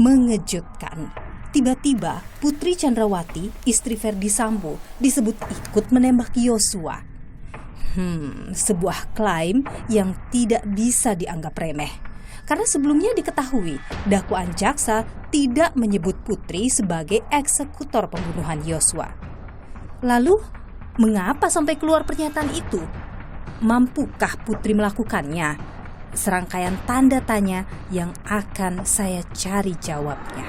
Mengejutkan. Tiba-tiba Putri Chandrawati, istri Ferdy Sambo, disebut ikut menembak Yosua. Sebuah klaim yang tidak bisa dianggap remeh. Karena sebelumnya diketahui dakwaan jaksa tidak menyebut Putri sebagai eksekutor pembunuhan Yosua. Lalu, mengapa sampai keluar pernyataan itu? Mampukah Putri melakukannya? Serangkaian tanda tanya yang akan saya cari jawabnya.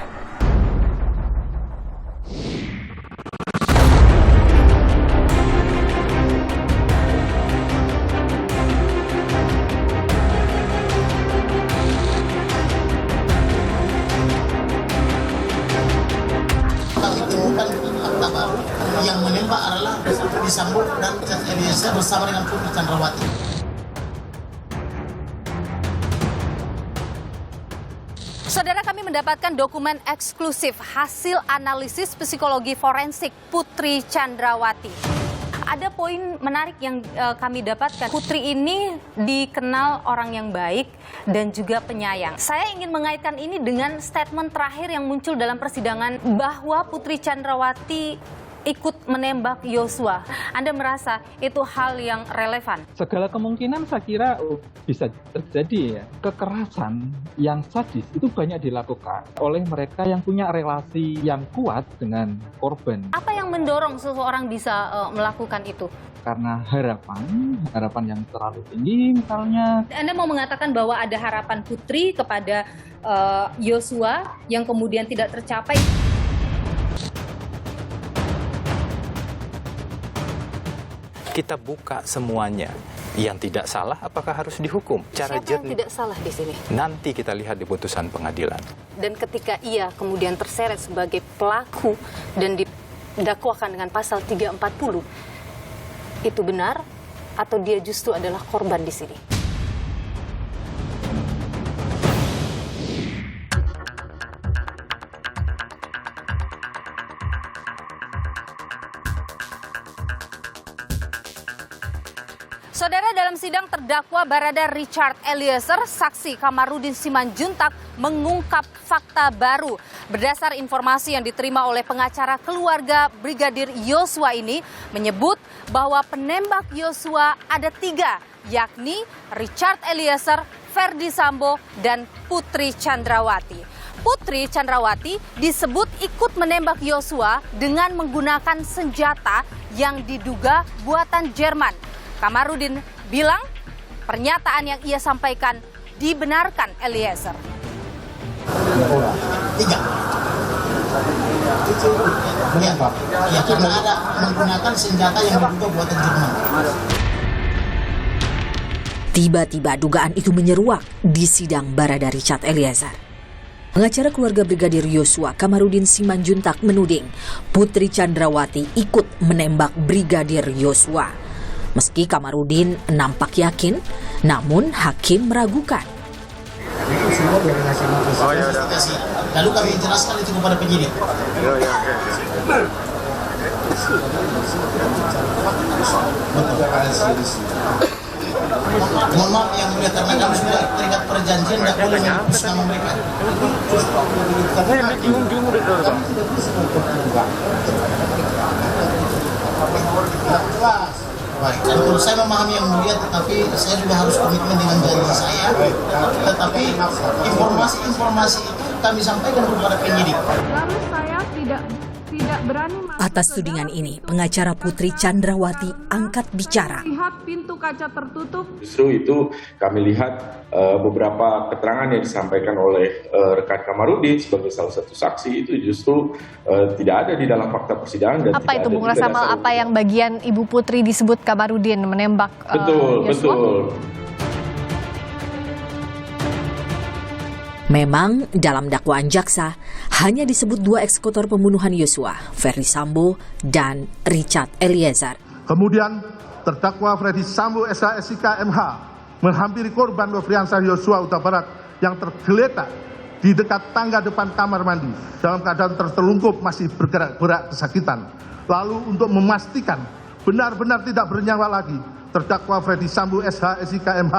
Yang menembak adalah Ferdy Sambo dan Richard Eliezer bersama dengan Putri Chandrawati. Saudara, kami mendapatkan dokumen eksklusif hasil analisis psikologi forensik Putri Chandrawati. Ada poin menarik yang kami dapatkan. Putri ini dikenal orang yang baik dan juga penyayang. Saya ingin mengaitkan ini dengan statement terakhir yang muncul dalam persidangan bahwa Putri Chandrawati ikut menembak Yosua. Anda merasa itu hal yang relevan? Segala kemungkinan saya kira bisa terjadi ya. Kekerasan yang sadis itu banyak dilakukan oleh mereka yang punya relasi yang kuat dengan korban. Apa yang mendorong seseorang bisa melakukan itu? Karena harapan yang terlalu tinggi misalnya. Anda mau mengatakan bahwa ada harapan Putri kepada Yosua yang kemudian tidak tercapai? Kita buka semuanya. Yang tidak salah apakah harus dihukum? Siapa yang tidak salah di sini? Nanti kita lihat di putusan pengadilan. Dan ketika ia kemudian terseret sebagai pelaku dan didakwakan dengan pasal 340, itu benar atau dia justru adalah korban di sini? Saudara, dalam sidang terdakwa Barada Richard Eliezer, saksi Kamarudin Simanjuntak mengungkap fakta baru. Berdasar informasi yang diterima oleh pengacara keluarga Brigadir Yosua ini menyebut bahwa penembak Yosua ada 3, yakni Richard Eliezer, Ferdy Sambo, dan Putri Chandrawati. Putri Chandrawati disebut ikut menembak Yosua dengan menggunakan senjata yang diduga buatan Jerman. Kamarudin bilang pernyataan yang ia sampaikan dibenarkan Eliezer. 3. Ya, karena ada menggunakan senjata yang diduga buatan Jerman. Tiba-tiba dugaan itu menyeruak di sidang Barada Richard Eliezer. Pengacara keluarga Brigadir Yosua, Kamarudin Simanjuntak, menuding Putri Chandrawati ikut menembak Brigadir Yosua. Meski Kamarudin nampak yakin, namun hakim meragukan. Lalu kami jelaskan itu kepada penyidik. Mohon maaf yang mulia, karena kami sudah terikat perjanjian tidak boleh menyebut nama mereka. Baik, dan menurut saya memahami yang mulia, tetapi saya juga harus komitmen dengan janji saya. Tetapi informasi itu kami sampaikan kepada penyidik. Lalu saya tidak berani. Atas tudingan ini, pengacara Putri Chandrawati angkat bicara. Lihat pintu kaca tertutup. Justru itu kami lihat beberapa keterangan yang disampaikan oleh rekan Kamarudin sebagai salah satu saksi itu justru tidak ada di dalam fakta persidangan. Dan apa itu Bung Rasamal, apa yang bagian Ibu Putri disebut Kamarudin menembak Yosua? Betul. Memang dalam dakwaan jaksa hanya disebut 2 eksekutor pembunuhan Yosua, Ferdy Sambo dan Richard Eliezer. Kemudian terdakwa Ferdy Sambo SH/SIK MH menghampiri korban Nofriansah Yosua Huta Barat yang tergeletak di dekat tangga depan kamar mandi dalam keadaan tertelungkup masih bergerak-gerak kesakitan. Lalu untuk memastikan benar-benar tidak bernyawa lagi, terdakwa Ferdy Sambo SH/SIK MH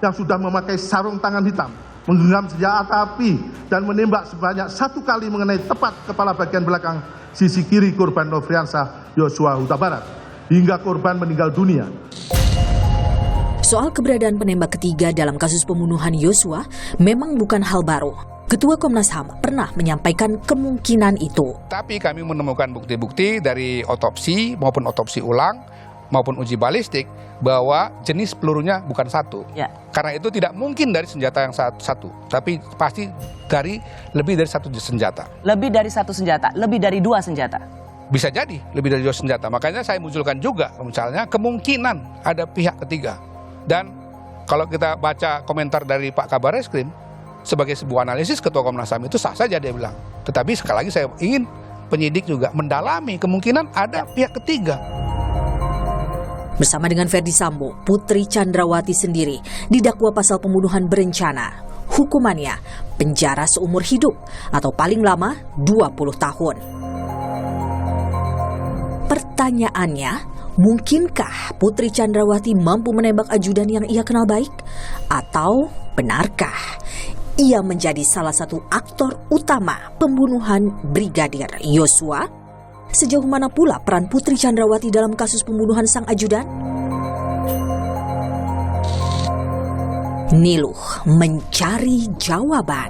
yang sudah memakai sarung tangan hitam menggenggam senjata api dan menembak sebanyak 1 kali mengenai tepat kepala bagian belakang sisi kiri korban Nofriansah Yosua Huta Barat hingga korban meninggal dunia. Soal keberadaan penembak ketiga dalam kasus pembunuhan Yosua memang bukan hal baru. Ketua Komnas HAM pernah menyampaikan kemungkinan itu. Tapi kami menemukan bukti-bukti dari otopsi maupun otopsi ulang maupun uji balistik bahwa jenis pelurunya bukan satu. Ya. Karena itu tidak mungkin dari senjata yang satu, tapi pasti dari lebih dari satu senjata. Lebih dari satu senjata, lebih dari 2 senjata. Bisa jadi lebih dari 2 senjata. Makanya saya munculkan juga misalnya kemungkinan ada pihak ketiga. Dan kalau kita baca komentar dari Pak Kabar Eskrim, sebagai sebuah analisis Ketua Komnas HAM itu sah saja dia bilang. Tetapi sekali lagi saya ingin penyidik juga mendalami kemungkinan ada pihak ketiga. Bersama dengan Ferdi Sambo, Putri Chandrawati sendiri didakwa pasal pembunuhan berencana. Hukumannya penjara seumur hidup atau paling lama 20 tahun. Pertanyaannya, mungkinkah Putri Chandrawati mampu menembak ajudan yang ia kenal baik? Atau benarkah ia menjadi salah satu aktor utama pembunuhan Brigadir Yosua? Sejauh mana pula peran Putri Chandrawati dalam kasus pembunuhan sang ajudan? Niluh mencari jawaban.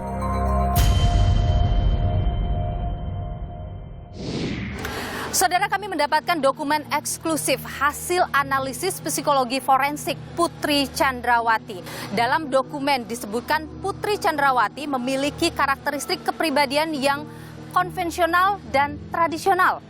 Saudara, kami mendapatkan dokumen eksklusif hasil analisis psikologi forensik Putri Chandrawati. Dalam dokumen disebutkan Putri Chandrawati memiliki karakteristik kepribadian yang konvensional dan tradisional.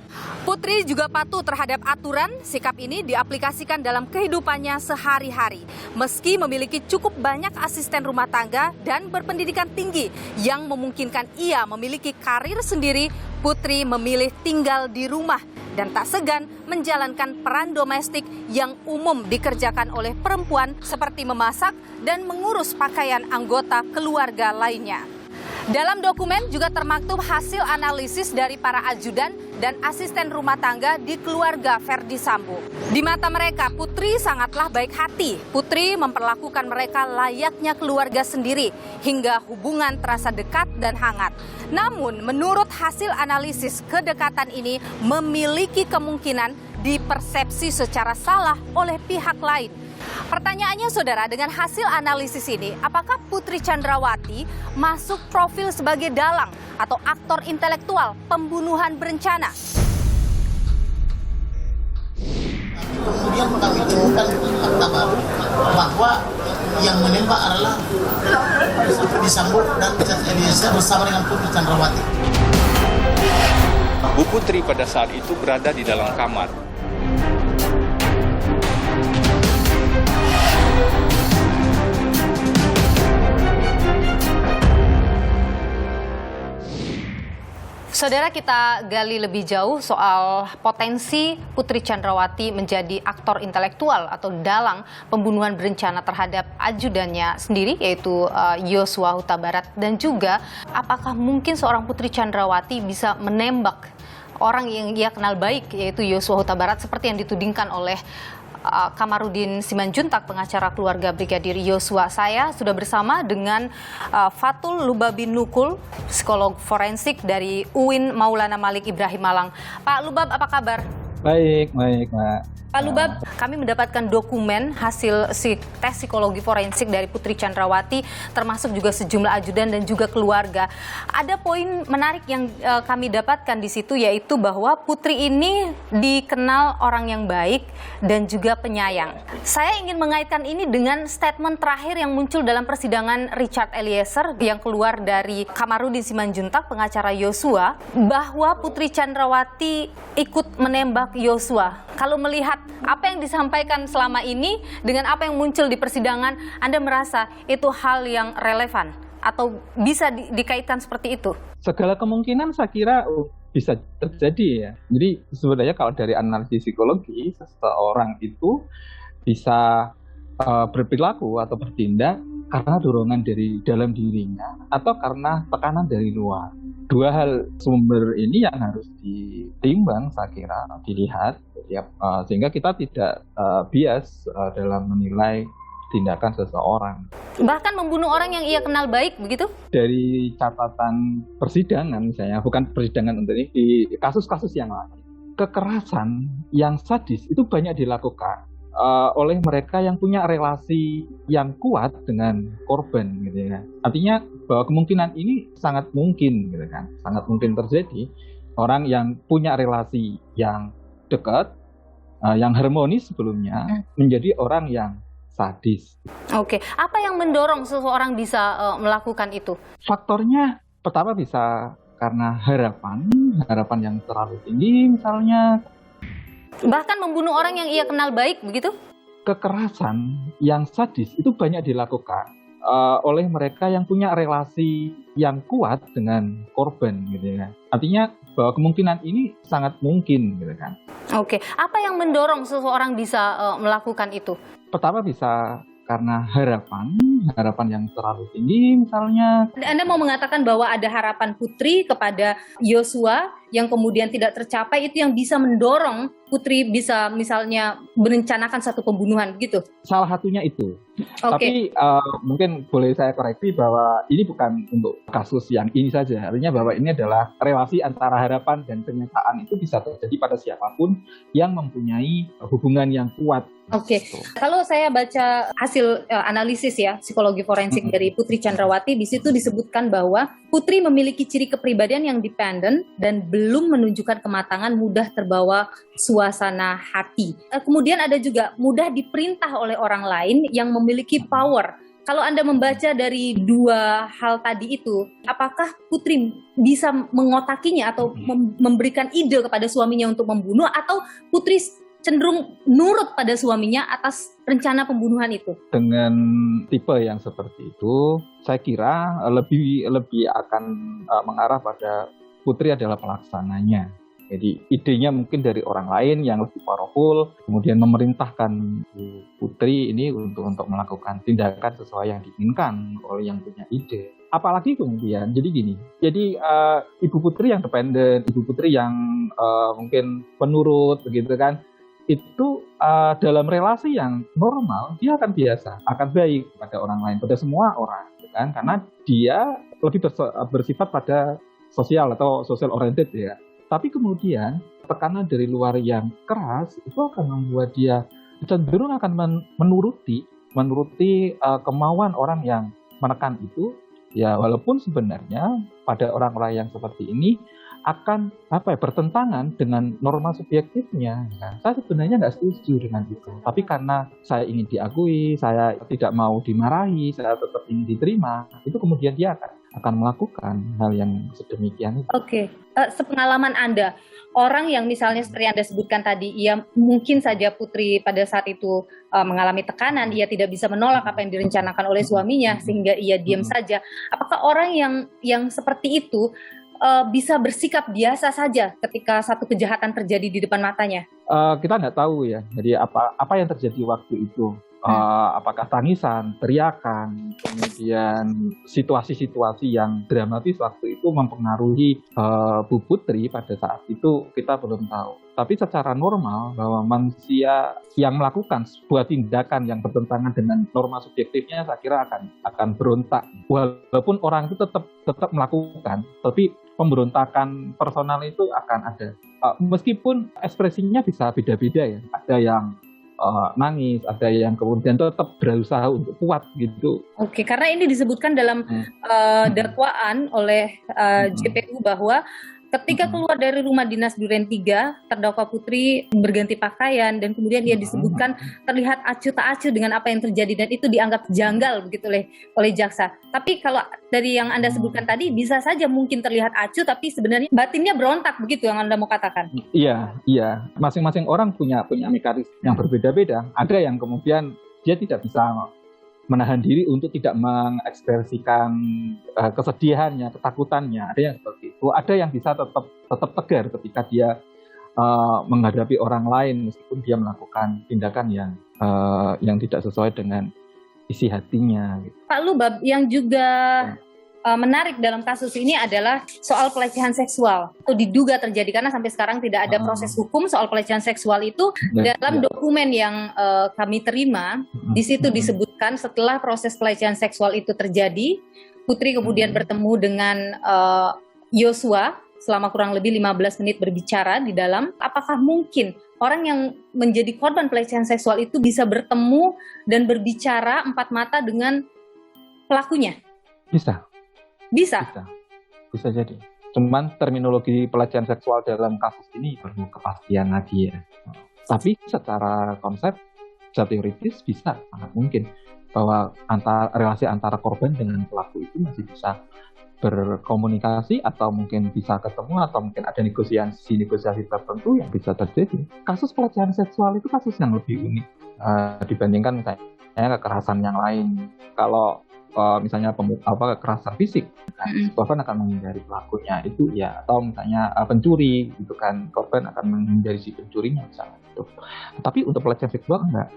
Putri juga patuh terhadap aturan. Sikap ini diaplikasikan dalam kehidupannya sehari-hari. Meski memiliki cukup banyak asisten rumah tangga dan berpendidikan tinggi yang memungkinkan ia memiliki karir sendiri, Putri memilih tinggal di rumah dan tak segan menjalankan peran domestik yang umum dikerjakan oleh perempuan seperti memasak dan mengurus pakaian anggota keluarga lainnya. Dalam dokumen juga termaktub hasil analisis dari para ajudan dan asisten rumah tangga di keluarga Ferdi Sambo. Di mata mereka, Putri sangatlah baik hati. Putri memperlakukan mereka layaknya keluarga sendiri hingga hubungan terasa dekat dan hangat. Namun, menurut hasil analisis, kedekatan ini memiliki kemungkinan dipersepsi secara salah oleh pihak lain. Pertanyaannya, saudara, dengan hasil analisis ini, apakah Putri Chandrawati masuk profil sebagai dalang atau aktor intelektual pembunuhan berencana? Kemudian kami temukan fakta baru bahwa yang menembak adalah Ferdi Sambo dan Richard Eliezer bersama dengan Putri Chandrawati. Bu Putri pada saat itu berada di dalam kamar. Saudara, kita gali lebih jauh soal potensi Putri Chandrawati menjadi aktor intelektual atau dalang pembunuhan berencana terhadap ajudannya sendiri, yaitu Yosua Huta Barat. Dan juga apakah mungkin seorang Putri Chandrawati bisa menembak orang yang ia kenal baik, yaitu Yosua Huta Barat, seperti yang ditudingkan oleh Kamarudin Simanjuntak, pengacara keluarga Brigadir Yosua. Saya sudah bersama dengan Fatul Lubabin Nukul, psikolog forensik dari UIN Maulana Malik Ibrahim Malang. Pak Lubab, apa kabar? Baik, Mbak. Pak Lubab, kami mendapatkan dokumen hasil tes psikologi forensik dari Putri Chandrawati, termasuk juga sejumlah ajudan dan juga keluarga. Ada poin menarik yang kami dapatkan di situ, yaitu bahwa Putri ini dikenal orang yang baik dan juga penyayang. Saya ingin mengaitkan ini dengan statement terakhir yang muncul dalam persidangan Richard Eliezer yang keluar dari Kamarudin Simanjuntak, pengacara Yosua, bahwa Putri Chandrawati ikut menembak Yosua. Kalau melihat apa yang disampaikan selama ini dengan apa yang muncul di persidangan, Anda merasa itu hal yang relevan atau bisa dikaitkan seperti itu? Segala kemungkinan saya kira bisa terjadi ya. Jadi sebenarnya kalau dari analisis psikologi, seseorang itu bisa berperilaku atau bertindak karena dorongan dari dalam dirinya atau karena tekanan dari luar. Dua hal sumber ini yang harus ditimbang, saya kira, dilihat, sehingga kita tidak bias dalam menilai tindakan seseorang. Bahkan membunuh orang yang ia kenal baik, begitu? Dari catatan persidangan misalnya, bukan persidangan untuk ini, di kasus-kasus yang lain, kekerasan yang sadis itu banyak dilakukan oleh mereka yang punya relasi yang kuat dengan korban, gitu ya. Artinya bahwa kemungkinan ini sangat mungkin, gitu kan, sangat mungkin terjadi orang yang punya relasi yang dekat, yang harmonis sebelumnya, menjadi orang yang sadis. Oke, apa yang mendorong seseorang bisa melakukan itu? Faktornya pertama bisa karena harapan yang terlalu tinggi misalnya. Bahkan membunuh orang yang ia kenal baik, begitu? Kekerasan yang sadis itu banyak dilakukan oleh mereka yang punya relasi yang kuat dengan korban, gitu ya. Artinya bahwa kemungkinan ini sangat mungkin, gitu kan. Oke, apa yang mendorong seseorang bisa melakukan itu? Pertama bisa karena harapan yang terlalu tinggi misalnya. Anda mau mengatakan bahwa ada harapan Putri kepada Yosua yang kemudian tidak tercapai, itu yang bisa mendorong Putri bisa misalnya merencanakan satu pembunuhan gitu? Salah satunya itu. Oke. Tapi mungkin boleh saya koreksi bahwa ini bukan untuk kasus yang ini saja. Artinya bahwa ini adalah relasi antara harapan dan kenyataan itu bisa terjadi pada siapapun yang mempunyai hubungan yang kuat. Oke, kalau saya baca hasil analisis ya psikologi forensik dari Putri Chandrawati, di situ disebutkan bahwa Putri memiliki ciri kepribadian yang independen dan belum menunjukkan kematangan, mudah terbawa suasana hati. Kemudian ada juga mudah diperintah oleh orang lain yang memiliki power. Kalau Anda membaca dari dua hal tadi itu, apakah Putri bisa mengotakinya atau memberikan ide kepada suaminya untuk membunuh, atau Putri cenderung nurut pada suaminya atas rencana pembunuhan itu? Dengan tipe yang seperti itu, saya kira lebih akan mengarah pada Putri adalah pelaksananya. Jadi idenya mungkin dari orang lain yang lebih powerful, kemudian memerintahkan Putri ini untuk melakukan tindakan sesuai yang diinginkan oleh yang punya ide. Apalagi kemudian, jadi gini, Ibu Putri yang independen, Ibu Putri yang mungkin penurut, begitu kan, itu dalam relasi yang normal dia akan biasa, akan baik pada orang lain, pada semua orang, gitu kan? Karena dia lebih bersifat pada sosial atau social oriented ya. Tapi kemudian tekanan dari luar yang keras itu akan membuat dia cenderung akan menuruti kemauan orang yang menekan itu, ya, walaupun sebenarnya pada orang-orang yang seperti ini akan bertentangan dengan norma subjektifnya. Nah, saya sebenarnya nggak setuju dengan itu. Tapi karena saya ingin diakui, saya tidak mau dimarahi, saya tetap ingin diterima, itu kemudian dia akan melakukan hal yang sedemikian. Oke, sepengalaman Anda, orang yang misalnya seperti Anda sebutkan tadi, ia mungkin saja Putri pada saat itu mengalami tekanan, ia tidak bisa menolak apa yang direncanakan oleh suaminya sehingga ia diam saja. Apakah orang yang seperti itu bisa bersikap biasa saja ketika satu kejahatan terjadi di depan matanya? Kita nggak tahu ya. Jadi apa yang terjadi waktu itu? Apakah tangisan, teriakan, kemudian situasi-situasi yang dramatis waktu itu mempengaruhi Bu Putri pada saat itu, kita belum tahu. Tapi secara normal bahwa manusia yang melakukan sebuah tindakan yang bertentangan dengan norma subjektifnya, saya kira akan berontak. Walaupun orang itu tetap melakukan, tapi pemberontakan personal itu akan ada. Meskipun ekspresinya bisa beda-beda ya. Ada yang nangis, ada yang kemudian tetap berusaha untuk kuat gitu. Oke, karena ini disebutkan dalam dakwaan oleh JPU bahwa ketika keluar dari rumah dinas Duren 3, terdakwa Putri berganti pakaian dan kemudian dia disebutkan terlihat acuh tak acuh dengan apa yang terjadi dan itu dianggap janggal begitu oleh jaksa. Tapi kalau dari yang Anda sebutkan tadi bisa saja mungkin terlihat acuh tapi sebenarnya batinnya berontak, begitu yang Anda mau katakan. Iya. Masing-masing orang punya mekanisme yang berbeda-beda. Ada yang kemudian dia tidak bisa menahan diri untuk tidak mengekspresikan kesedihannya, ketakutannya. Ada yang seperti itu. Ada yang bisa tetap tegar ketika dia menghadapi orang lain meskipun dia melakukan tindakan yang tidak sesuai dengan isi hatinya. Gitu. Pak Lubab, yang juga menarik dalam kasus ini adalah soal pelecehan seksual atau diduga terjadi, karena sampai sekarang tidak ada proses hukum soal pelecehan seksual itu. Dalam dokumen yang kami terima, di situ disebutkan setelah proses pelecehan seksual itu terjadi, Putri kemudian bertemu dengan Yosua selama kurang lebih 15 menit berbicara di dalam. Apakah mungkin orang yang menjadi korban pelecehan seksual itu bisa bertemu dan berbicara empat mata dengan pelakunya? Bisa jadi. Cuman terminologi pelecehan seksual dalam kasus ini perlu kepastian lagi ya. Tapi secara konsep, secara teoritis bisa, sangat mungkin bahwa relasi antara korban dengan pelaku itu masih bisa berkomunikasi, atau mungkin bisa ketemu, atau mungkin ada negosiasi tertentu yang bisa terjadi. Kasus pelecehan seksual itu kasus yang lebih unik dibandingkan misalnya kekerasan yang lain. Kalau misalnya kekerasan fisik, korban akan menghindari pelakunya itu ya, atau misalnya pencuri gitu kan, korban akan menghindari si pencurinya misalnya itu. Tapi untuk pelecehan seksual enggak.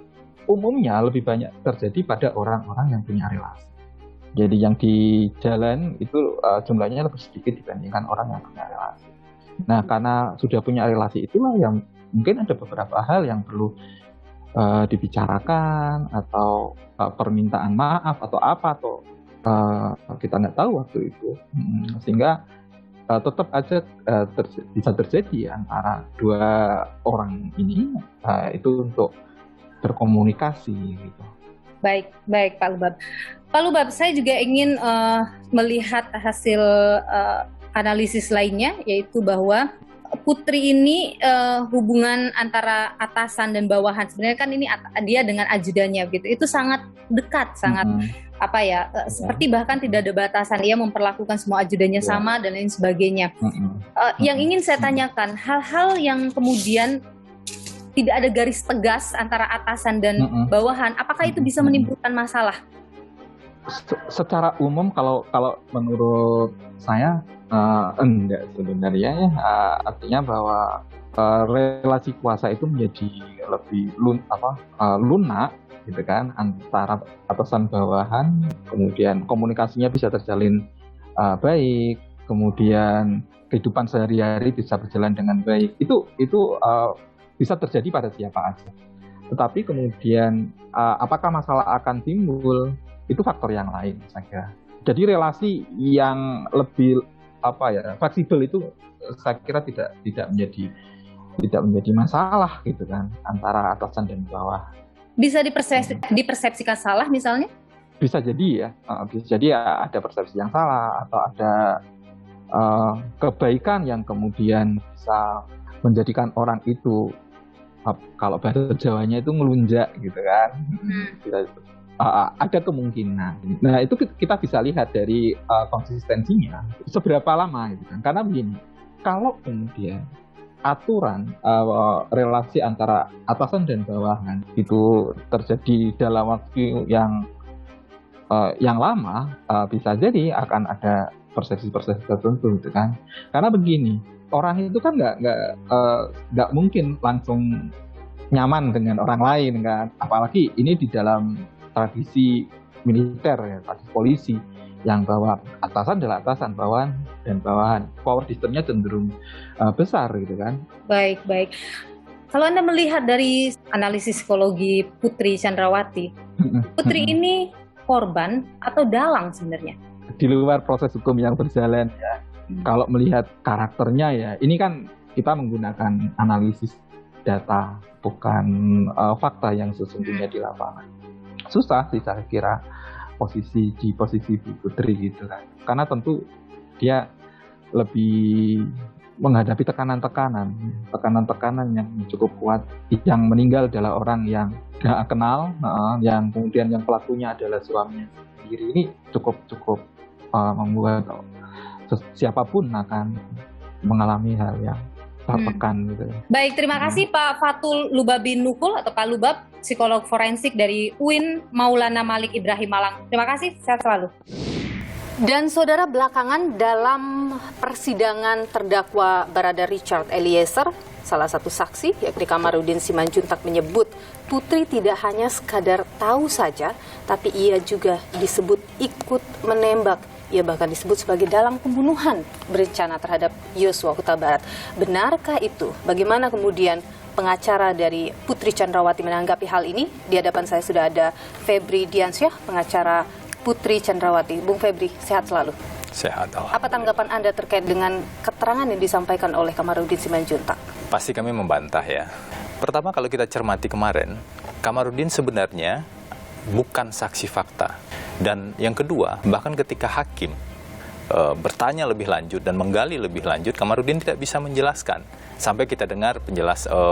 Umumnya lebih banyak terjadi pada orang-orang yang punya relasi. Jadi yang di jalan itu jumlahnya lebih sedikit dibandingkan orang yang punya relasi. Nah, karena sudah punya relasi itulah yang mungkin ada beberapa hal yang perlu dibicarakan, atau permintaan maaf atau apa, atau kita nggak tahu waktu itu, sehingga tetap aja bisa terjadi antara dua orang ini itu untuk berkomunikasi gitu. Baik Pak Lubab. Pak Lubab, saya juga ingin melihat hasil analisis lainnya, yaitu bahwa Putri ini hubungan antara atasan dan bawahan, sebenarnya kan ini dia dengan ajudannya gitu, itu sangat dekat, sangat seperti bahkan tidak ada batasan, ia memperlakukan semua ajudannya sama dan lain sebagainya. Yang ingin saya tanyakan, hal-hal yang kemudian tidak ada garis tegas antara atasan dan bawahan, apakah itu bisa menimbulkan masalah? Secara umum kalau menurut saya enggak sebenarnya ya. Artinya bahwa relasi kuasa itu menjadi lebih lunak gitu kan, antara atasan bawahan, kemudian komunikasinya bisa terjalin baik, kemudian kehidupan sehari-hari bisa berjalan dengan baik. Itu bisa terjadi pada siapa aja. Tetapi kemudian apakah masalah akan timbul, itu faktor yang lain saya kira. Jadi relasi yang lebih fleksibel itu saya kira tidak menjadi masalah gitu kan, antara atasan dan bawah. Bisa dipersepsikan salah misalnya? Bisa jadi ya, bisa jadi ya ada persepsi yang salah, atau ada kebaikan yang kemudian bisa menjadikan orang itu, kalau bahasa Jawanya itu ngelunjak gitu kan. Ada kemungkinan. Nah, itu kita bisa lihat dari konsistensinya seberapa lama gitu kan. Karena begini, kalau kemudian aturan relasi antara atasan dan bawahan itu terjadi dalam waktu yang lama, bisa jadi akan ada persepsi-persepsi tertentu gitu kan. Karena begini, orang itu kan nggak mungkin langsung nyaman dengan orang lain kan. Apalagi ini di dalam tradisi militer ya, tradisi polisi, yang bahwa atasan adalah atasan, bawahan dan bawahan. Power distance-nya cenderung besar gitu kan. Baik. Kalau Anda melihat dari analisis psikologi Putri Chandrawati, Putri ini korban atau dalang sebenarnya? Di luar proses hukum yang berjalan ya. Kalau melihat karakternya ya, ini kan kita menggunakan analisis data, bukan fakta yang sesungguhnya di lapangan. Susah sih saya kira di posisi Bu Putri gitu kan. Karena tentu dia lebih menghadapi tekanan-tekanan yang cukup kuat. Yang meninggal adalah orang yang gak kenal, yang kemudian yang pelakunya adalah suaminya sendiri. Ini cukup membuat siapapun akan mengalami hal yang tertekan gitu. Baik, terima kasih Pak Fatul Lubabin Nukul atau Pak Lubab, psikolog forensik dari UIN Maulana Malik Ibrahim Malang. Terima kasih, sehat selalu. Dan saudara, belakangan dalam persidangan terdakwa Barada Richard Eliezer, salah satu saksi yakni Kamarudin Simanjuntak menyebut Putri tidak hanya sekadar tahu saja, tapi ia juga disebut ikut menembak ia bahkan disebut sebagai dalang pembunuhan berencana terhadap Yosua Huta Barat. Benarkah itu? Bagaimana kemudian pengacara dari Putri Chandrawati menanggapi hal ini? Di hadapan saya sudah ada Febri Diansyah, pengacara Putri Chandrawati. Bung Febri, sehat selalu. Sehat. Apa tanggapan Anda terkait dengan keterangan yang disampaikan oleh Kamarudin Simanjuntak? Pasti kami membantah ya. Pertama, kalau kita cermati kemarin, Kamarudin sebenarnya bukan saksi fakta. Dan yang kedua, bahkan ketika hakim bertanya lebih lanjut dan menggali lebih lanjut, Kamarudin tidak bisa menjelaskan. Sampai kita dengar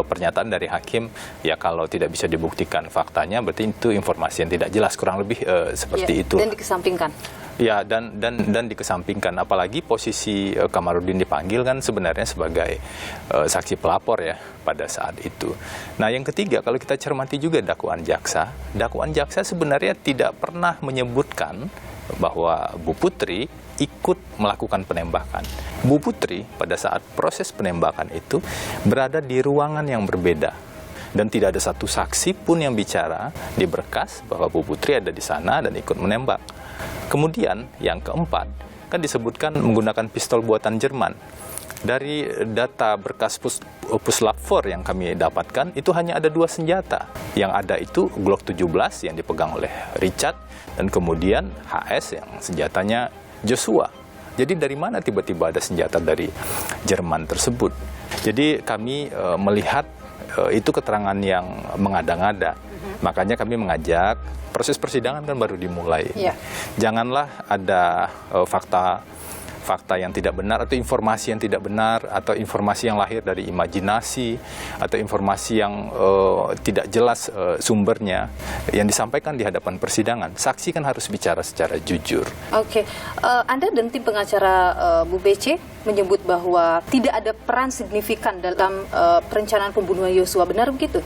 pernyataan dari hakim, ya kalau tidak bisa dibuktikan faktanya, berarti itu informasi yang tidak jelas, kurang lebih seperti itu. Dan dikesampingkan. Ya, dan dikesampingkan. Apalagi posisi Kamarudin dipanggil kan sebenarnya sebagai saksi pelapor ya pada saat itu. Nah, yang ketiga, kalau kita cermati juga dakwaan jaksa sebenarnya tidak pernah menyebutkan bahwa Bu Putri ikut melakukan penembakan. Bu Putri pada saat proses penembakan itu berada di ruangan yang berbeda. Dan tidak ada satu saksi pun yang bicara di berkas bahwa Bu Putri ada di sana dan ikut menembak. Kemudian yang keempat, kan disebutkan menggunakan pistol buatan Jerman. Dari data berkas Puslap 4 yang kami dapatkan, itu hanya ada 2 senjata. Yang ada itu Glock 17 yang dipegang oleh Richard, dan kemudian HS yang senjatanya Joshua. Jadi dari mana tiba-tiba ada senjata dari Jerman tersebut? Jadi kami melihat itu keterangan yang mengada-ngada. Makanya kami mengajak, proses persidangan kan baru dimulai. Janganlah ada fakta yang tidak benar atau informasi yang tidak benar atau informasi yang lahir dari imajinasi atau informasi yang tidak jelas sumbernya yang disampaikan di hadapan persidangan. Saksi kan harus bicara secara jujur. Oke. Anda dan tim pengacara Bu BC menyebut bahwa tidak ada peran signifikan dalam perencanaan pembunuhan Yosua. Benar begitu?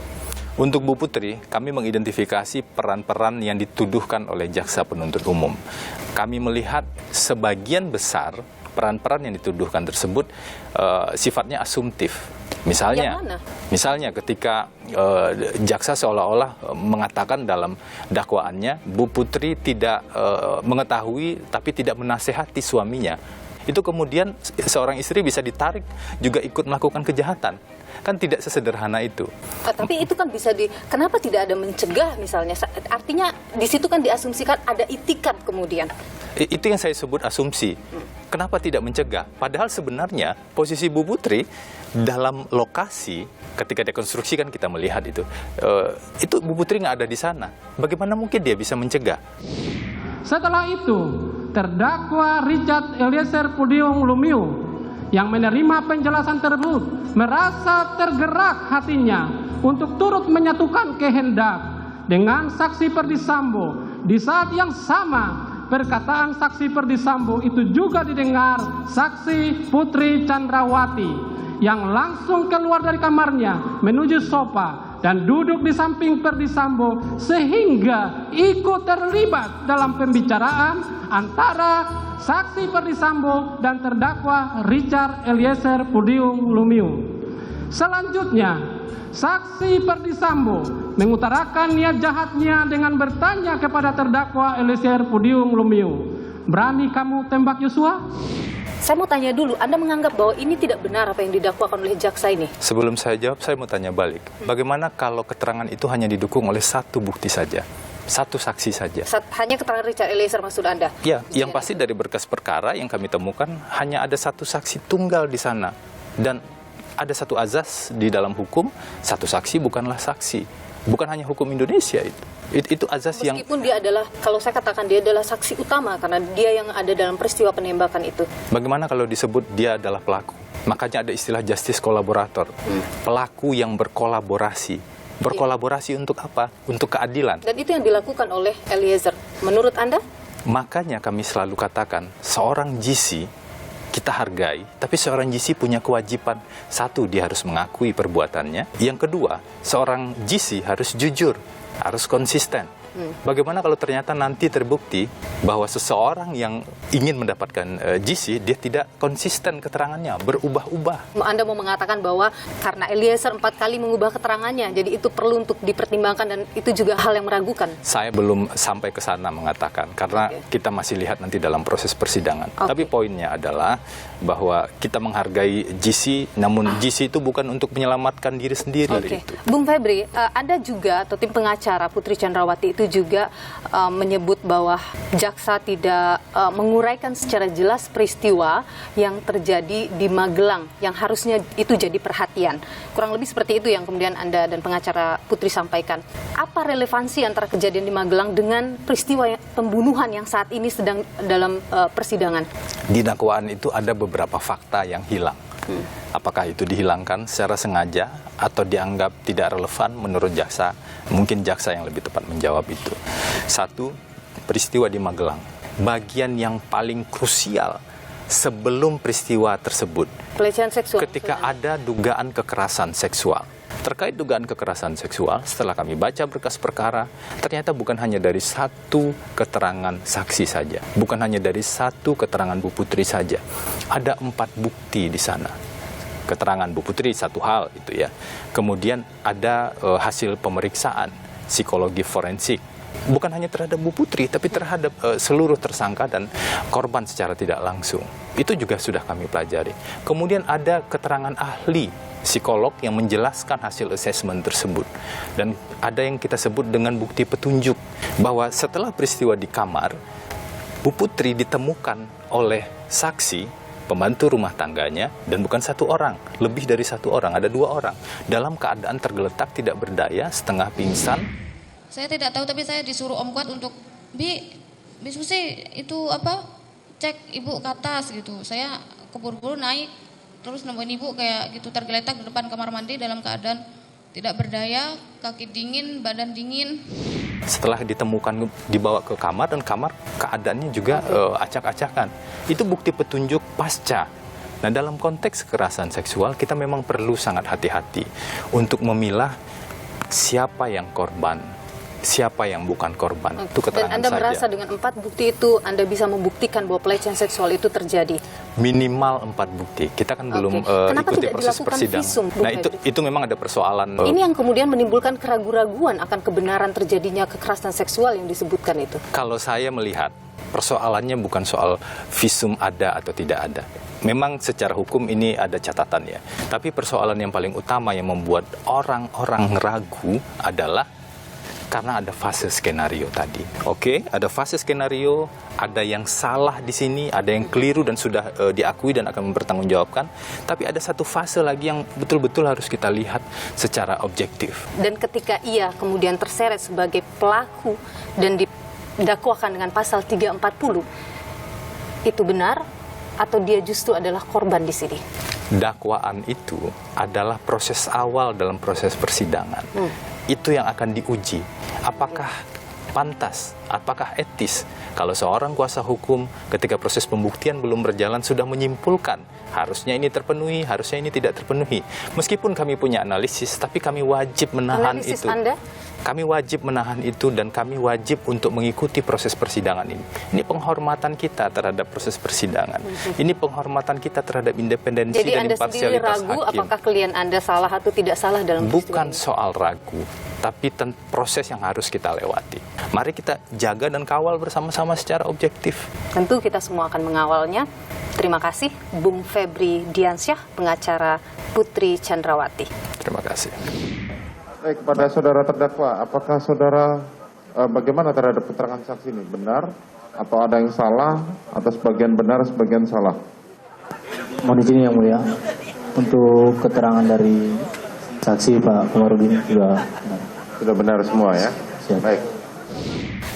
Untuk Bu Putri, kami mengidentifikasi peran-peran yang dituduhkan oleh jaksa penuntut umum. Kami melihat sebagian besar peran-peran yang dituduhkan tersebut sifatnya asumtif. Misalnya ketika jaksa seolah-olah mengatakan dalam dakwaannya, Bu Putri tidak mengetahui tapi tidak menasehati suaminya. Itu kemudian seorang istri bisa ditarik juga ikut melakukan kejahatan. Kan tidak sesederhana itu. Tapi itu kan bisa kenapa tidak ada mencegah misalnya? Artinya di situ kan diasumsikan ada itikat kemudian. Itu yang saya sebut asumsi. Kenapa tidak mencegah? Padahal sebenarnya posisi Bu Putri dalam lokasi ketika dekonstruksi kan kita melihat itu Bu Putri nggak ada di sana. Bagaimana mungkin dia bisa mencegah? Setelah itu, terdakwa Richard Eliezer Pudium Lumiu yang menerima penjelasan tersebut merasa tergerak hatinya untuk turut menyatukan kehendak dengan saksi Perdi Sambo. Di saat yang sama, perkataan saksi Perdi Sambo itu juga didengar saksi Putri Chandrawati yang langsung keluar dari kamarnya menuju sofa dan duduk di samping Perdi Sambo sehingga ikut terlibat dalam pembicaraan antara saksi Perdi Sambo dan terdakwa Richard Eliezer Pudium Lumiu. Selanjutnya, saksi Perdi Sambo mengutarakan niat jahatnya dengan bertanya kepada terdakwa Eliezer Pudium Lumiu, "Berani kamu tembak Yosua?" Saya mau tanya dulu, Anda menganggap bahwa ini tidak benar apa yang didakwakan oleh jaksa ini? Sebelum saya jawab, saya mau tanya balik. Bagaimana kalau keterangan itu hanya didukung oleh satu bukti saja? Satu saksi saja. Hanya keterangan Richard Eliezer maksud Anda? Ya, yang pasti dari berkas perkara yang kami temukan hanya ada satu saksi tunggal di sana. Dan ada satu azas di dalam hukum, satu saksi bukanlah saksi. Bukan hanya hukum Indonesia itu. Itu azas yang... Meskipun dia adalah, kalau saya katakan dia adalah saksi utama karena dia yang ada dalam peristiwa penembakan itu. Bagaimana kalau disebut dia adalah pelaku? Makanya ada istilah justice kolaborator. Pelaku yang berkolaborasi. Berkolaborasi untuk apa? Untuk keadilan. Dan itu yang dilakukan oleh Eliezer. Menurut Anda? Makanya kami selalu katakan, seorang GC kita hargai, tapi seorang GC punya kewajiban. Satu, dia harus mengakui perbuatannya. Yang kedua, seorang GC harus jujur, harus konsisten. Bagaimana kalau ternyata nanti terbukti bahwa seseorang yang ingin mendapatkan GC, dia tidak konsisten keterangannya, berubah-ubah. Anda mau mengatakan bahwa karena Eliezer 4 kali mengubah keterangannya, jadi itu perlu untuk dipertimbangkan dan itu juga hal yang meragukan? Saya belum sampai ke sana mengatakan, karena kita masih lihat nanti dalam proses persidangan. Tapi poinnya adalah bahwa kita menghargai GC, namun GC itu bukan untuk menyelamatkan diri sendiri. Itu. Bung Febri, Anda juga atau tim pengacara Putri Chandrawati itu juga menyebut bahwa jaksa tidak menguraikan secara jelas peristiwa yang terjadi di Magelang yang harusnya itu jadi perhatian. Kurang lebih seperti itu yang kemudian Anda dan pengacara Putri sampaikan. Apa relevansi antara kejadian di Magelang dengan peristiwa pembunuhan yang saat ini sedang dalam persidangan? Di dakwaan itu ada beberapa fakta yang hilang. Apakah itu dihilangkan secara sengaja atau dianggap tidak relevan menurut jaksa? Mungkin jaksa yang lebih tepat menjawab itu. Satu, peristiwa di Magelang. Bagian yang paling krusial sebelum peristiwa tersebut. Pelecehan seksual. Ketika ada dugaan kekerasan seksual. Terkait dugaan kekerasan seksual, setelah kami baca berkas perkara, ternyata bukan hanya dari satu keterangan saksi saja. Bukan hanya dari satu keterangan Bu Putri saja. Ada 4 bukti di sana. Keterangan Bu Putri satu hal itu ya. Kemudian ada hasil pemeriksaan psikologi forensik. Bukan hanya terhadap Bu Putri, tapi terhadap seluruh tersangka dan korban secara tidak langsung. Itu juga sudah kami pelajari. Kemudian ada keterangan ahli psikolog yang menjelaskan hasil asesmen tersebut. Dan ada yang kita sebut dengan bukti petunjuk bahwa setelah peristiwa di kamar, Bu Putri ditemukan oleh saksi, pembantu rumah tangganya, dan bukan satu orang, lebih dari satu orang, ada 2 orang, dalam keadaan tergeletak tidak berdaya, setengah pingsan. Saya tidak tahu, tapi saya disuruh Om Kuat untuk Bi Susi itu cek ibu ke atas gitu. Saya keburu-buru naik, terus nemuin ibu kayak gitu tergeletak di depan kamar mandi dalam keadaan tidak berdaya, kaki dingin, badan dingin. Setelah ditemukan dibawa ke kamar, dan kamar keadaannya juga acak-acakan. Itu bukti petunjuk pasca. Nah, dalam konteks kekerasan seksual kita memang perlu sangat hati-hati untuk memilah siapa yang korban, siapa yang bukan korban. Itu keterangan dan Anda saja. merasa dengan 4 bukti itu Anda bisa membuktikan bahwa pelecehan seksual itu terjadi? Minimal 4 bukti. Kita kan belum ikuti proses persidangan. Visum, nah itu memang ada persoalan. Ini yang kemudian menimbulkan keraguan-raguan akan kebenaran terjadinya kekerasan seksual yang disebutkan itu. Kalau saya melihat persoalannya bukan soal visum ada atau tidak ada. Memang secara hukum ini ada catatan ya. Tapi persoalan yang paling utama yang membuat orang-orang ragu adalah karena ada fase skenario tadi. Oke, ada fase skenario, ada yang salah di sini, ada yang keliru dan sudah diakui dan akan mempertanggungjawabkan. Tapi ada satu fase lagi yang betul-betul harus kita lihat secara objektif. Dan ketika ia kemudian terseret sebagai pelaku dan didakwakan dengan pasal 340, itu benar atau dia justru adalah korban di sini? Dakwaan itu adalah proses awal dalam proses persidangan. Itu yang akan diuji. Apakah pantas, apakah etis kalau seorang kuasa hukum ketika proses pembuktian belum berjalan sudah menyimpulkan harusnya ini terpenuhi, harusnya ini tidak terpenuhi. Meskipun kami punya analisis, tapi kami wajib menahan analisis itu. Anda? Kami wajib menahan itu dan kami wajib untuk mengikuti proses persidangan ini. Ini penghormatan kita terhadap proses persidangan. Ini penghormatan kita terhadap independensi Jadi dan Anda sendiri imparsialitas ragu hakim. apakah klien Anda salah atau tidak salah dalam peristiwa Bukan ini? soal ragu, tapi proses yang harus kita lewati. Mari kita jaga dan kawal bersama-sama secara objektif. Tentu kita semua akan mengawalnya. Terima kasih Bung Febri Diansyah, pengacara Putri Chandrawati. Terima kasih. Baik, kepada saudara terdakwa, apakah saudara bagaimana terhadap keterangan saksi ini? Benar atau ada yang salah atau sebagian benar, sebagian salah? Mohon izin yang mulia, untuk keterangan dari saksi Pak Kamarudin juga benar. Sudah benar semua ya? Siap. Baik.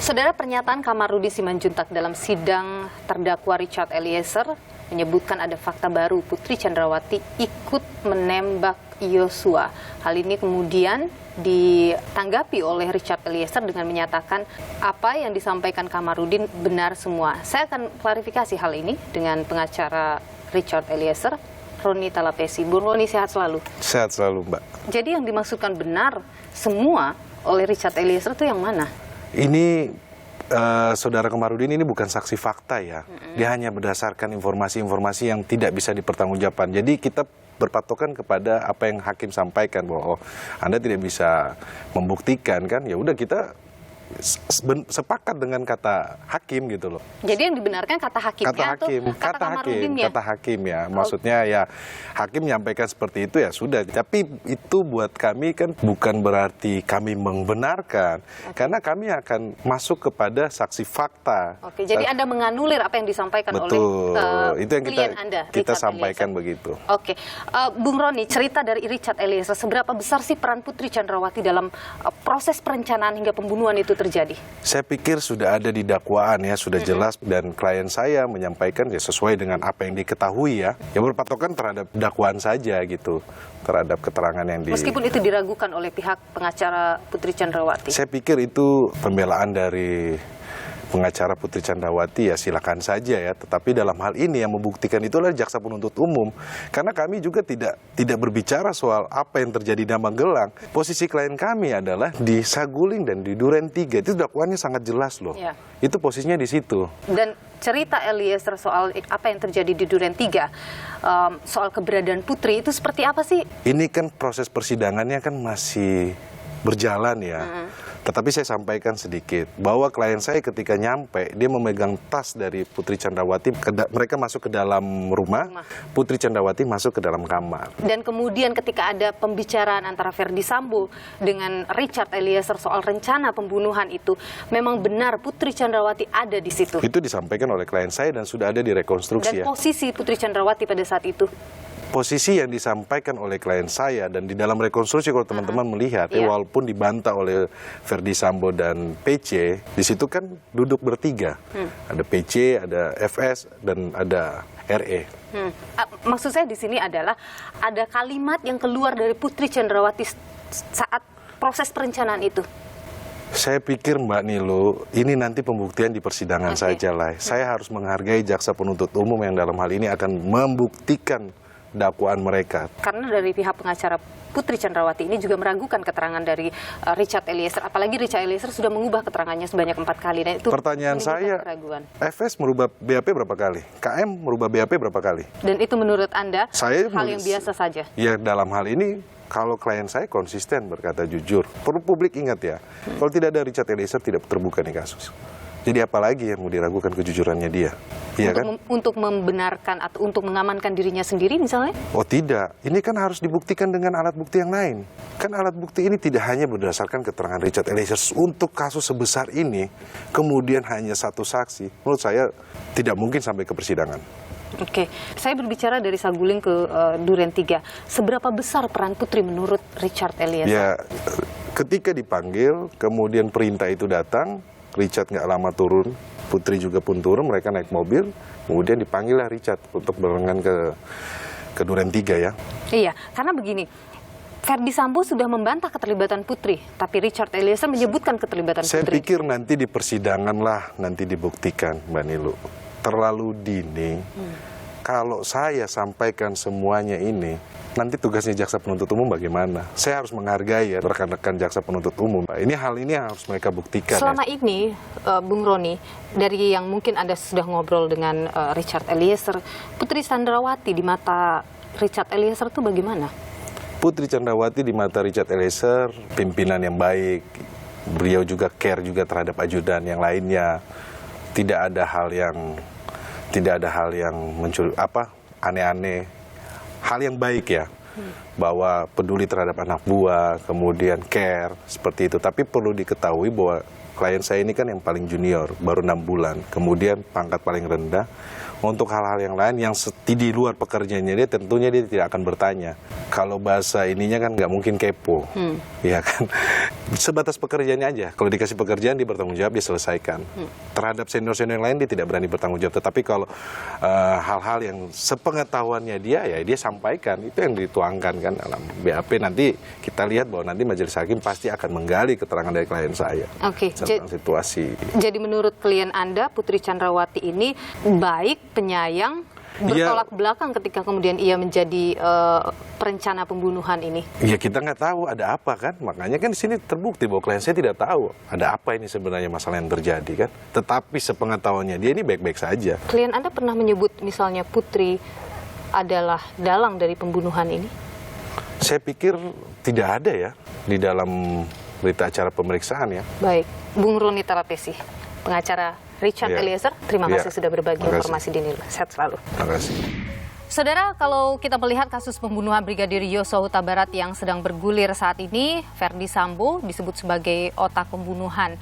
Saudara, pernyataan Kamarudin Simanjuntak dalam sidang terdakwa Richard Eliezer menyebutkan ada fakta baru Putri Chandrawati ikut menembak Yosua. Hal ini kemudian ditanggapi oleh Richard Eliezer dengan menyatakan apa yang disampaikan Kamarudin benar semua. Saya akan klarifikasi hal ini dengan pengacara Richard Eliezer, Roni Talapesi. Bu Roni, sehat selalu? Sehat selalu, Mbak. Jadi yang dimaksudkan benar semua oleh Richard Eliezer itu yang mana? Ini Saudara Kamarudin ini bukan saksi fakta ya. Dia hanya berdasarkan informasi-informasi yang tidak bisa dipertanggungjawabkan. Jadi kita berpatokan kepada apa yang hakim sampaikan bahwa Anda tidak bisa membuktikan kan. Ya udah kita sepakat dengan kata hakim gitu loh. Jadi yang dibenarkan kata hakimnya atau kata Kamarudinnya? Kata hakim ya. Maksudnya ya hakim menyampaikan seperti itu ya sudah. Tapi itu buat kami kan bukan berarti kami membenarkan. Karena kami akan masuk kepada saksi fakta. Oke, jadi Anda menganulir apa yang disampaikan oleh itu yang klien Anda, kita Richard sampaikan Eliezer. begitu. Oke, Bung Roni, cerita dari Richard Eliezer, seberapa besar sih peran Putri Chandrawati dalam proses perencanaan hingga pembunuhan itu terjadi? Saya pikir sudah ada di dakwaan ya, sudah jelas, dan klien saya menyampaikan ya sesuai dengan apa yang diketahui ya. Ya berpatokan terhadap dakwaan saja gitu, terhadap keterangan yang Meskipun itu diragukan oleh pihak pengacara Putri Chandrawati. Saya pikir itu pembelaan dari pengacara Putri Chandrawati ya silakan saja ya, tetapi dalam hal ini yang membuktikan itu adalah jaksa penuntut umum, karena kami juga tidak berbicara soal apa yang terjadi di Magelang. Posisi klien kami adalah di Saguling dan di Duren 3, itu dakwaannya sangat jelas loh. Ya. Itu posisinya di situ. Dan cerita Eliezer soal apa yang terjadi di Duren 3, soal keberadaan Putri itu seperti apa sih? Ini kan proses persidangannya kan masih berjalan ya. Tetapi saya sampaikan sedikit bahwa klien saya ketika nyampe, dia memegang tas dari Putri Chandrawati, mereka masuk ke dalam rumah, Putri Chandrawati masuk ke dalam kamar. Dan kemudian ketika ada pembicaraan antara Ferdy Sambo dengan Richard Eliezer soal rencana pembunuhan itu, memang benar Putri Chandrawati ada di situ. Itu disampaikan oleh klien saya dan sudah ada di rekonstruksi. Dan posisi Putri Chandrawati pada saat itu? Posisi yang disampaikan oleh klien saya dan di dalam rekonstruksi kalau teman-teman melihat ya, walaupun dibantah oleh Ferdy Sambo dan PC, di situ kan duduk bertiga. Ada PC, ada FS dan ada RE. Maksud saya di sini adalah ada kalimat yang keluar dari Putri Chandrawati saat proses perencanaan itu. Saya pikir Mbak Nilo, ini nanti pembuktian di persidangan saja lah. Saya harus menghargai jaksa penuntut umum yang dalam hal ini akan membuktikan dakwaan mereka. Karena dari pihak pengacara Putri Chandrawati ini juga meragukan keterangan dari Richard Eliezer. Apalagi Richard Eliezer sudah mengubah keterangannya sebanyak 4 kali. Dan itu pertanyaan saya, FS merubah BAP berapa kali? KM merubah BAP berapa kali? Dan itu menurut Anda hal yang biasa saja? Ya dalam hal ini, kalau klien saya konsisten berkata jujur. Perlu publik ingat ya, kalau tidak ada Richard Eliezer tidak terbuka nih kasus. Jadi apalagi yang mau diragukan kejujurannya dia? Iya kan? Untuk membenarkan atau untuk mengamankan dirinya sendiri misalnya? Oh tidak, ini kan harus dibuktikan dengan alat bukti yang lain. Kan alat bukti ini tidak hanya berdasarkan keterangan Richard Eliezer. Untuk kasus sebesar ini, kemudian hanya satu saksi, menurut saya tidak mungkin sampai ke persidangan. Oke, saya berbicara dari Saguling ke Duren 3. Seberapa besar peran Putri menurut Richard Eliezer? Ya, ketika dipanggil, kemudian perintah itu datang, Richard nggak lama turun, Putri juga pun turun, mereka naik mobil, kemudian dipanggillah Richard untuk berlengan ke Duren 3 ya. Iya, karena begini, Ferdy Sambo sudah membantah keterlibatan Putri, tapi Richard Eliezer menyebutkan keterlibatan Putri. Saya pikir nanti di persidangan lah, nanti dibuktikan Mbak Nilu. Terlalu dini, kalau saya sampaikan semuanya ini, nanti tugasnya jaksa penuntut umum bagaimana? Saya harus menghargai ya rekan-rekan jaksa penuntut umum. Hal ini harus mereka buktikan. Selama ini, Bung Roni, dari yang mungkin Anda sudah ngobrol dengan Richard Eliezer, Putri Chandrawati di mata Richard Eliezer itu bagaimana? Putri Chandrawati di mata Richard Eliezer, pimpinan yang baik. Beliau juga care juga terhadap ajudan yang lainnya. Tidak ada hal yang aneh-aneh. Hal yang baik ya, bahwa peduli terhadap anak buah, kemudian care, seperti itu. Tapi perlu diketahui bahwa klien saya ini kan yang paling junior, baru 6 bulan. Kemudian pangkat paling rendah. Untuk hal-hal yang lain yang di luar pekerjaannya dia, tentunya dia tidak akan bertanya. Kalau bahasa ininya kan nggak mungkin kepo, ya kan. Sebatas pekerjaannya aja. Kalau dikasih pekerjaan dia bertanggung jawab, dia selesaikan. Terhadap senior-senior yang lain dia tidak berani bertanggung jawab. Tetapi kalau hal-hal yang sepengetahuannya dia, ya dia sampaikan. Itu yang dituangkan kan dalam BAP. Nanti kita lihat bahwa nanti majelis hakim pasti akan menggali keterangan dari klien saya tentang situasi. Jadi menurut klien Anda, Putri Chandrawati ini baik, penyayang, bertolak belakang ketika kemudian ia menjadi perencana pembunuhan ini? Ya kita nggak tahu ada apa kan, makanya kan di sini terbukti bahwa klien saya tidak tahu ada apa ini sebenarnya masalah yang terjadi kan. Tetapi sepengetahuannya dia ini baik-baik saja. Klien Anda pernah menyebut misalnya Putri adalah dalang dari pembunuhan ini? Saya pikir tidak ada ya di dalam berita acara pemeriksaan ya. Baik, Bung Roni Talapesi, pengacara Richard Eliezer, terima kasih sudah berbagi informasi di Nila. Sehat selalu. Terima kasih. Saudara, kalau kita melihat kasus pembunuhan Brigadir Yosua Huta Barat yang sedang bergulir saat ini, Verdi Sambo disebut sebagai otak pembunuhan.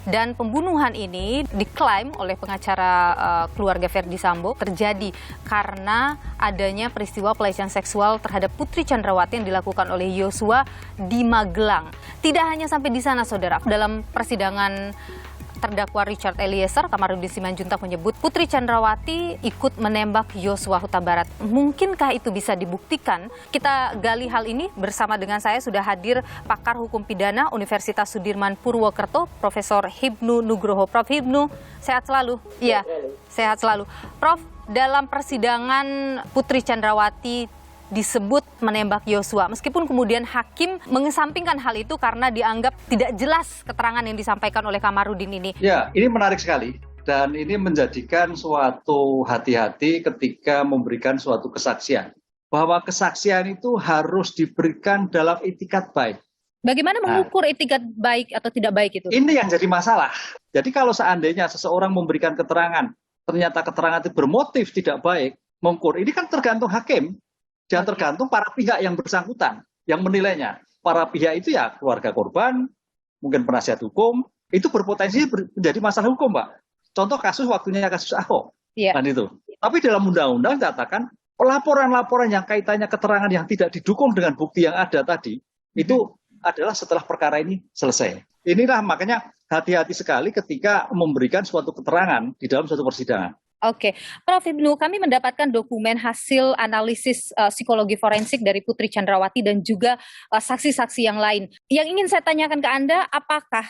Dan pembunuhan ini diklaim oleh pengacara keluarga Verdi Sambo terjadi karena adanya peristiwa pelecehan seksual terhadap Putri Chandrawati yang dilakukan oleh Yosua di Magelang. Tidak hanya sampai di sana, saudara. Dalam persidangan terdakwa Richard Eliezer, Kamarudin Simanjuntak menyebut Putri Chandrawati ikut menembak Yosua Huta Barat. Mungkinkah itu bisa dibuktikan? Kita gali hal ini bersama dengan saya sudah hadir pakar hukum pidana Universitas Sudirman Purwokerto, Profesor Hibnu Nugroho. Prof. Hibnu, sehat selalu. Iya, sehat selalu. Prof, dalam persidangan Putri Chandrawati disebut menembak Yosua, meskipun kemudian hakim mengesampingkan hal itu karena dianggap tidak jelas keterangan yang disampaikan oleh Kamarudin ini. Ya, ini menarik sekali dan ini menjadikan suatu hati-hati ketika memberikan suatu kesaksian. Bahwa kesaksian itu harus diberikan dalam itikat baik. Bagaimana mengukur itikat baik atau tidak baik itu? Ini yang jadi masalah. Jadi kalau seandainya seseorang memberikan keterangan, ternyata keterangan itu bermotif tidak baik, mengukur, ini kan tergantung hakim. Dan tergantung para pihak yang bersangkutan, yang menilainya. Para pihak itu ya keluarga korban, mungkin penasihat hukum, itu berpotensi menjadi masalah hukum, Pak. Contoh kasus waktunya kasus Ahok. Dan itu. Tapi dalam undang-undang dikatakan, laporan-laporan yang kaitannya keterangan yang tidak didukung dengan bukti yang ada tadi, itu adalah setelah perkara ini selesai. Inilah makanya hati-hati sekali ketika memberikan suatu keterangan di dalam suatu persidangan. Oke, Prof. Hibnu, kami mendapatkan dokumen hasil analisis psikologi forensik dari Putri Chandrawati dan juga saksi-saksi yang lain. Yang ingin saya tanyakan ke Anda, apakah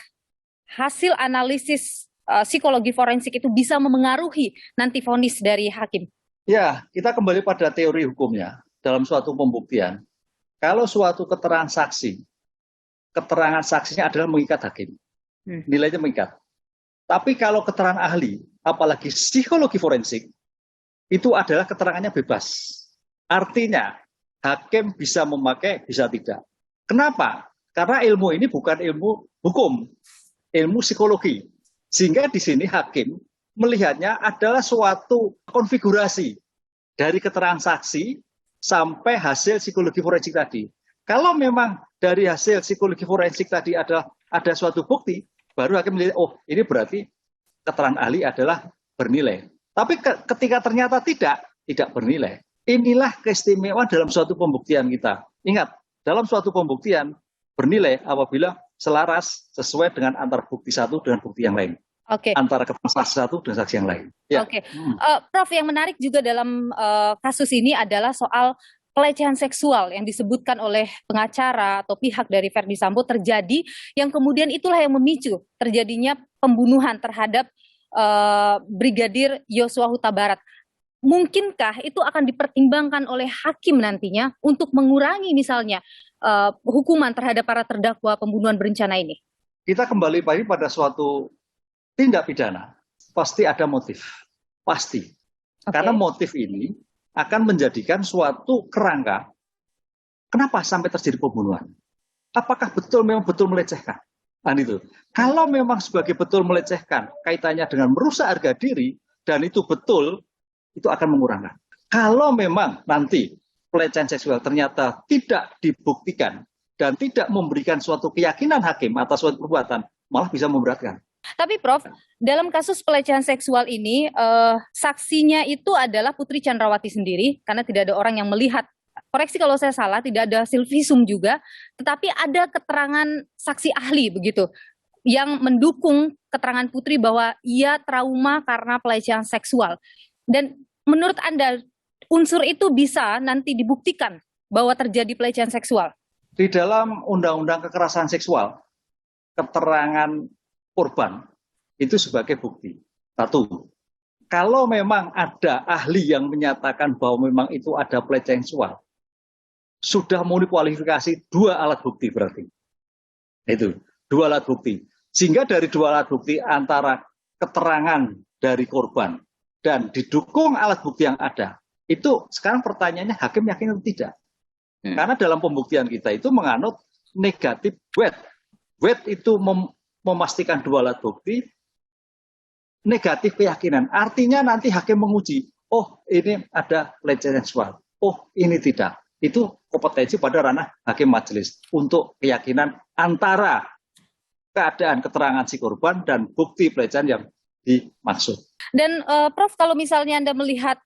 hasil analisis psikologi forensik itu bisa memengaruhi nanti vonis dari hakim? Ya, kita kembali pada teori hukumnya dalam suatu pembuktian. Kalau suatu keterangan saksinya adalah mengikat hakim, nilainya mengikat. Tapi kalau keterangan ahli, apalagi psikologi forensik, itu adalah keterangannya bebas. Artinya, hakim bisa memakai, bisa tidak. Kenapa? Karena ilmu ini bukan ilmu hukum, ilmu psikologi. Sehingga di sini hakim melihatnya adalah suatu konfigurasi dari keterangan saksi sampai hasil psikologi forensik tadi. Kalau memang dari hasil psikologi forensik tadi ada suatu bukti, baru hakim melihat, oh ini berarti keterangan ahli adalah bernilai. Tapi ketika ternyata tidak bernilai. Inilah keistimewaan dalam suatu pembuktian kita. Ingat, dalam suatu pembuktian bernilai apabila selaras sesuai dengan antara bukti satu dengan bukti yang lain. Antara keterangan saksi satu dan saksi yang lain. Ya. Prof, yang menarik juga dalam kasus ini adalah soal pelecehan seksual yang disebutkan oleh pengacara atau pihak dari Verdi Sambo terjadi, yang kemudian itulah yang memicu terjadinya pembunuhan terhadap Brigadir Yosua Huta Barat. Mungkinkah itu akan dipertimbangkan oleh hakim nantinya untuk mengurangi misalnya hukuman terhadap para terdakwa pembunuhan berencana ini? Kita kembali pada suatu tindak pidana, pasti ada motif. Pasti. Karena motif ini akan menjadikan suatu kerangka kenapa sampai terjadi pembunuhan. Apakah memang betul melecehkan? Itu. Kalau memang sebagai betul melecehkan, kaitannya dengan merusak harga diri, dan itu betul, itu akan mengurangkan. Kalau memang nanti pelecehan seksual ternyata tidak dibuktikan dan tidak memberikan suatu keyakinan hakim atas suatu perbuatan, malah bisa memberatkan. Tapi Prof, dalam kasus pelecehan seksual ini, saksinya itu adalah Putri Chandrawati sendiri, karena tidak ada orang yang melihat. Koreksi kalau saya salah, tidak ada hasil visum juga, tetapi ada keterangan saksi ahli begitu, yang mendukung keterangan Putri bahwa ia trauma karena pelecehan seksual. Dan menurut Anda, unsur itu bisa nanti dibuktikan bahwa terjadi pelecehan seksual? Di dalam Undang-Undang Kekerasan Seksual, keterangan korban itu sebagai bukti. Satu. kalau memang ada ahli yang menyatakan bahwa memang itu ada pelecehan seksual, sudah memenuhi kualifikasi 2 alat bukti berarti. Itu 2 alat bukti. Sehingga dari 2 alat bukti antara keterangan dari korban dan didukung alat bukti yang ada, itu sekarang pertanyaannya hakim yakin atau tidak. Karena dalam pembuktian kita itu menganut negatif weight. Weight itu memastikan 2 alat bukti, negatif keyakinan. Artinya nanti hakim menguji, oh ini ada pelecehan seksual, oh ini tidak. Itu kompetensi pada ranah hakim majelis untuk keyakinan antara keadaan keterangan si korban dan bukti pelecehan yang dimaksud. Dan Prof, kalau misalnya Anda melihat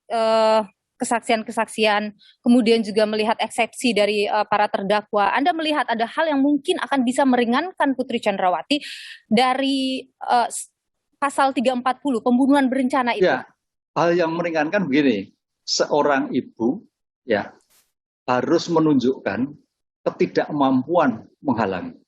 kesaksian-kesaksian, kemudian juga melihat eksepsi dari para terdakwa, Anda melihat ada hal yang mungkin akan bisa meringankan Putri Chandrawati dari pasal 340, pembunuhan berencana itu? Ya, hal yang meringankan begini, seorang ibu ya harus menunjukkan ketidakmampuan menghalangi.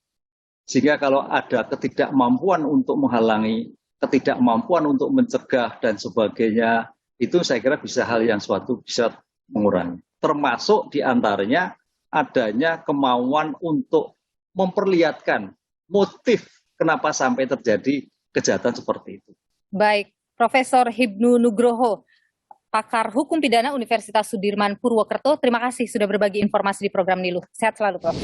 Sehingga kalau ada ketidakmampuan untuk menghalangi, ketidakmampuan untuk mencegah dan sebagainya, itu saya kira bisa hal yang suatu bisa mengurangi. Termasuk diantaranya adanya kemauan untuk memperlihatkan motif kenapa sampai terjadi kejahatan seperti itu. Baik, Profesor Hibnu Nugroho, pakar hukum pidana Universitas Sudirman Purwokerto, terima kasih sudah berbagi informasi di program Nilu. Sehat selalu, Prof.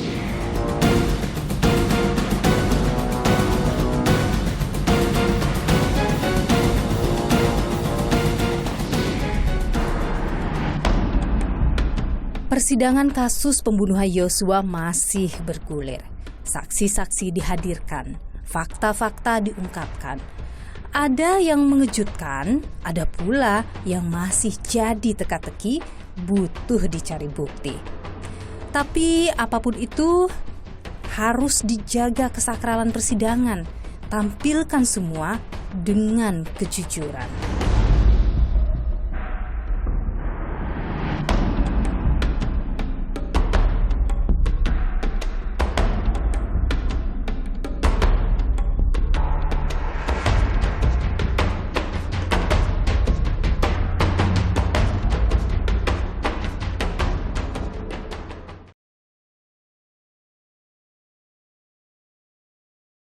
Persidangan kasus pembunuhan Yosua masih bergulir. Saksi-saksi dihadirkan, fakta-fakta diungkapkan. Ada yang mengejutkan, ada pula yang masih jadi teka-teki, butuh dicari bukti. Tapi apapun itu, harus dijaga kesakralan persidangan. Tampilkan semua dengan kejujuran.